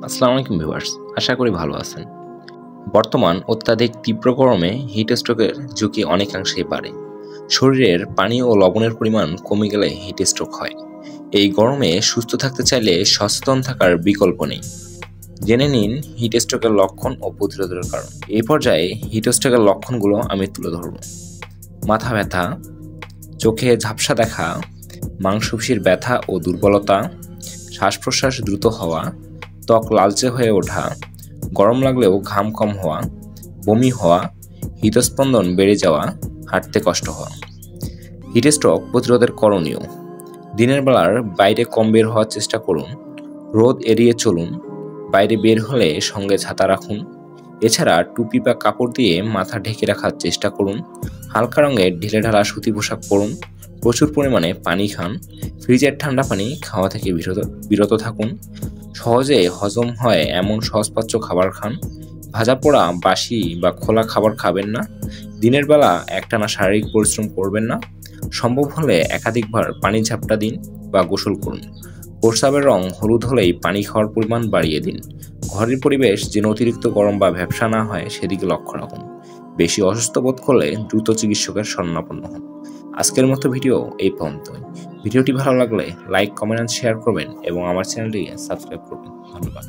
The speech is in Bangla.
আসসালামু আলাইকুম ভিউয়ার্স, আশা করি ভালো আছেন। বর্তমান অত্যাধিক তীব্র গরমে হিট স্ট্রোকের ঝুঁকি অনেকাংশেই বাড়ে। শরীরের পানি ও লবণের পরিমাণ কমে গেলে হিট স্ট্রোক হয়। এই গরমে সুস্থ থাকতে চাইলে সচেতন থাকার বিকল্প নেই। জেনে নিন হিট স্ট্রোকের লক্ষণ ও প্রতিরোধের কারণ। এই পর্যায়ে হিট স্ট্রোকের লক্ষণগুলো আমি তুলে ধরব। মাথা ব্যথা, চোখে ঝাপসা দেখা, মাংসপেশির ব্যথা ও দুর্বলতা, শ্বাস প্রশ্বাস দ্রুত হওয়া, ত্বক লালচে হয়ে ওঠা, গরম লাগলেও ঘাম কম হওয়া, বমি হওয়া, হৃদস্পন্দন বেড়ে যাওয়া, হাঁটতে কষ্ট হওয়া। হিট স্ট্রোক প্রতিরোধের করণীয়: দিনের বেলার বাইরে কম বের হওয়ার চেষ্টা করুন, রোদ এড়িয়ে চলুন, বাইরে বের হলে সঙ্গে ছাতা রাখুন। এছাড়া টুপি বা কাপড় দিয়ে মাথা ঢেকে রাখার চেষ্টা করুন, হালকা রঙের ঢিলেঢালা সুতি পোশাক পরুন, প্রচুর পরিমাণে পানি খান, ফ্রিজের ঠান্ডা পানি খাওয়া থেকে বিরত থাকুন, সহজে হজম হয় এমন সহজপাচ্য খাবার খান, ভাজা পোড়া বাসি বা খোলা খাবার খাবেন না, দিনের বেলা একটানা শারীরিক পরিশ্রম করবেন না, সম্ভব হলে একাধিকবার পানির ঝাপটা দিন বা গোসল করুন। প্রস্রাবের রং হলুদ হলেই পানি খাওয়ার পরিমাণ বাড়িয়ে দিন। ঘরের পরিবেশ যেন অতিরিক্ত গরম বা ভ্যাপসা না হয় সেদিকে লক্ষ্য রাখুন। বেশি অসুস্থ বোধ করলে দ্রুত চিকিৎসকের শরণাপন্ন হন। আজকের মতো ভিডিও এই পর্যন্তই। ভিডিওটি ভালো লাগলে লাইক, কমেন্ট, শেয়ার করবেন এবং আমার চ্যানেলটি সাবস্ক্রাইব করবেন। ধন্যবাদ।